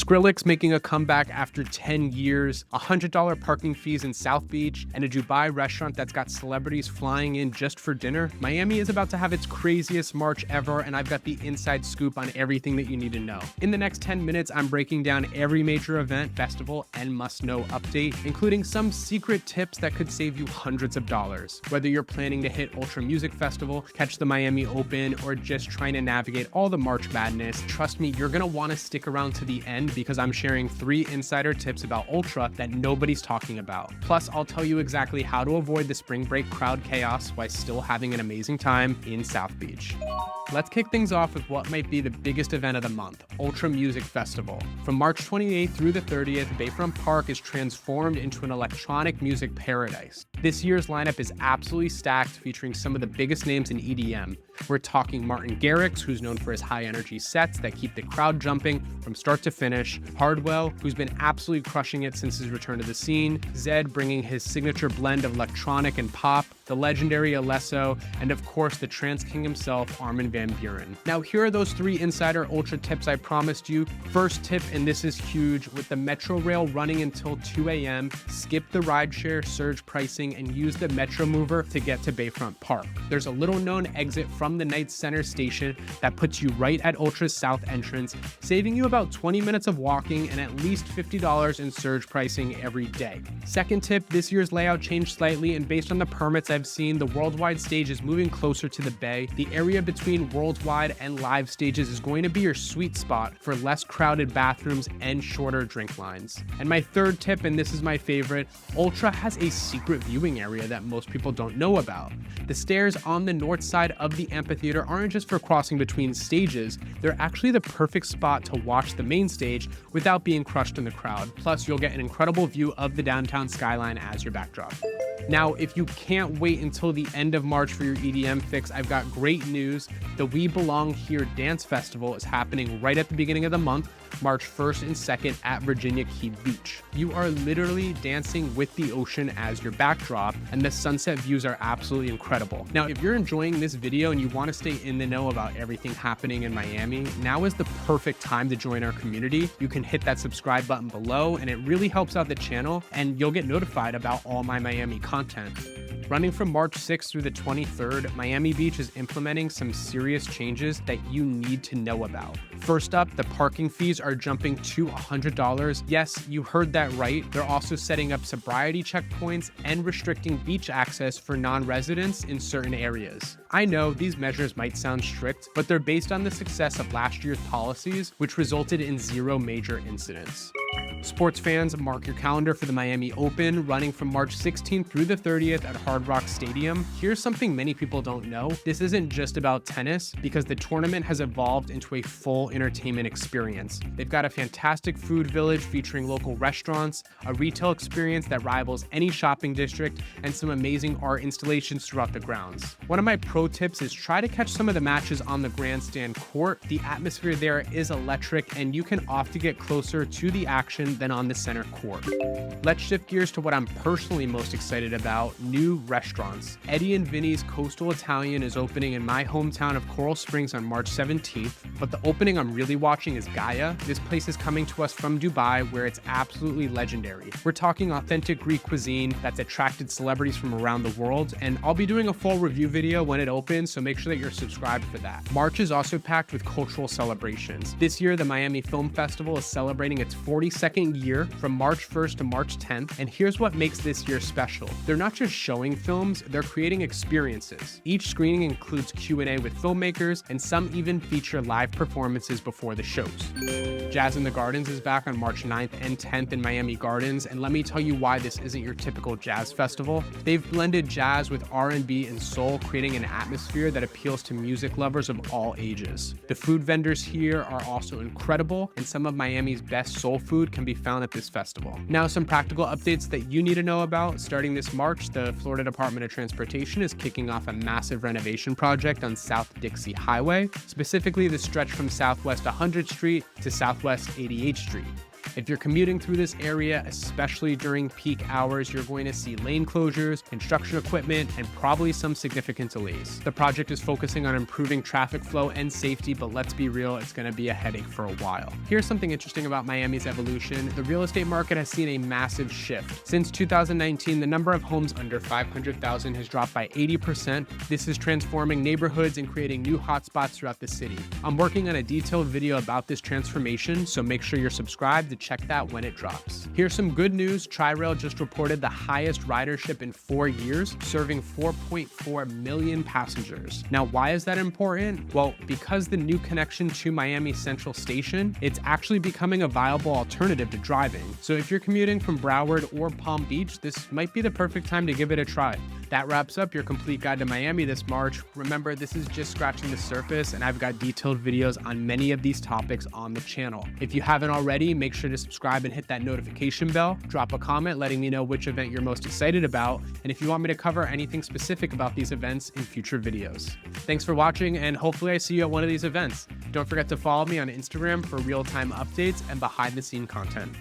Skrillex making a comeback after 10 years, $100 parking fees in South Beach, and a Dubai restaurant that's got celebrities flying in just for dinner. Miami is about to have its craziest March ever, and I've got the inside scoop on everything that you need to know. In the next 10 minutes, I'm breaking down every major event, festival, and must-know update, including some secret tips that could save you hundreds of dollars. Whether you're planning to hit Ultra Music Festival, catch the Miami Open, or just trying to navigate all the March madness, trust me, you're gonna wanna stick around to the end because I'm sharing 3 insider tips about Ultra that nobody's talking about. Plus, I'll tell you exactly how to avoid the spring break crowd chaos while still having an amazing time in South Beach. Let's kick things off with what might be the biggest event of the month, Ultra Music Festival. From March 28th through the 30th, Bayfront Park is transformed into an electronic music paradise. This year's lineup is absolutely stacked, featuring some of the biggest names in EDM. We're talking Martin Garrix, who's known for his high-energy sets that keep the crowd jumping from start to finish, Hardwell, who's been absolutely crushing it since his return to the scene, Zedd bringing his signature blend of electronic and pop, the legendary Alesso, and of course the trance king himself, Armin van Buuren. Now here are those 3 insider Ultra tips I promised you. First tip, and this is huge, with the Metro Rail running until 2 a.m., skip the rideshare surge pricing and use the Metro Mover to get to Bayfront Park. There's a little known exit from the Knights Center station that puts you right at Ultra's south entrance, saving you about 20 minutes of walking and at least $50 in surge pricing every day. Second tip, this year's layout changed slightly, and based on the permits I've seen, the Worldwide stage is moving closer to the bay. The area between Worldwide and Live stages is going to be your sweet spot for less crowded bathrooms and shorter drink lines. And my third tip, and this is my favorite, Ultra has a secret viewing area that most people don't know about. The stairs on the north side of the amphitheater aren't just for crossing between stages, they're actually the perfect spot to watch the main stage without being crushed in the crowd. Plus, you'll get an incredible view of the downtown skyline as your backdrop. Now, if you can't wait until the end of March for your EDM fix, I've got great news. The We Belong Here Dance Festival is happening right at the beginning of the month, March 1st and 2nd at Virginia Key Beach. You are literally dancing with the ocean as your backdrop, and the sunset views are absolutely incredible. Now, if you're enjoying this video and you want to stay in the know about everything happening in Miami, now is the perfect time to join our community. You can hit that subscribe button below, and it really helps out the channel, and you'll get notified about all my Miami content. Running from March 6th through the 23rd, Miami Beach is implementing some serious changes that you need to know about. First up, the parking fees are jumping to $100. Yes, you heard that right. They're also setting up sobriety checkpoints and restricting beach access for non-residents in certain areas. I know these measures might sound strict, but they're based on the success of last year's policies, which resulted in 0 major incidents. Sports fans, mark your calendar for the Miami Open, running from March 16th through the 30th at Hard Rock Stadium. Here's something many people don't know. This isn't just about tennis, because the tournament has evolved into a full entertainment experience. They've got a fantastic food village featuring local restaurants, a retail experience that rivals any shopping district, and some amazing art installations throughout the grounds. One of my pro tips is try to catch some of the matches on the grandstand court. The atmosphere there is electric, and you can opt to get closer to the action than on the center court. Let's shift gears to what I'm personally most excited about, new restaurants. Eddie and Vinny's Coastal Italian is opening in my hometown of Coral Springs on March 17th, but the opening I'm really watching is Gaia. This place is coming to us from Dubai, where it's absolutely legendary. We're talking authentic Greek cuisine that's attracted celebrities from around the world, and I'll be doing a full review video when it opens, so make sure that you're subscribed for that. March is also packed with cultural celebrations. This year, the Miami Film Festival is celebrating its 42nd year from March 1st to March 10th, and here's what makes this year special. They're not just showing films, they're creating experiences. Each screening includes Q&A with filmmakers, and some even feature live performances before the shows. Jazz in the Gardens is back on March 9th and 10th in Miami Gardens, and let me tell you why this isn't your typical jazz festival. They've blended jazz with R&B and soul, creating an atmosphere that appeals to music lovers of all ages. The food vendors here are also incredible, and some of Miami's best soul food can be found at this festival. Now, some practical updates that you need to know about. Starting this March, the Florida Department of Transportation is kicking off a massive renovation project on South Dixie Highway, specifically the stretch from Southwest 100th Street to Southwest 88th Street. If you're commuting through this area, especially during peak hours, you're going to see lane closures, construction equipment, and probably some significant delays. The project is focusing on improving traffic flow and safety, but let's be real, it's going to be a headache for a while. Here's something interesting about Miami's evolution. The real estate market has seen a massive shift. Since 2019, the number of homes under 500,000 has dropped by 80%. This is transforming neighborhoods and creating new hotspots throughout the city. I'm working on a detailed video about this transformation, so make sure you're subscribed to check that when it drops. Here's some good news. Tri-Rail just reported the highest ridership in 4 years, serving 4.4 million passengers. Now, why is that important? Well, because the new connection to Miami Central Station, it's actually becoming a viable alternative to driving. So if you're commuting from Broward or Palm Beach, this might be the perfect time to give it a try. That wraps up your complete guide to Miami this March. Remember, this is just scratching the surface, and I've got detailed videos on many of these topics on the channel. If you haven't already, make sure to subscribe and hit that notification bell. Drop a comment letting me know which event you're most excited about, and if you want me to cover anything specific about these events in future videos. Thanks for watching, and hopefully I see you at one of these events. Don't forget to follow me on Instagram for real-time updates and behind-the-scene content.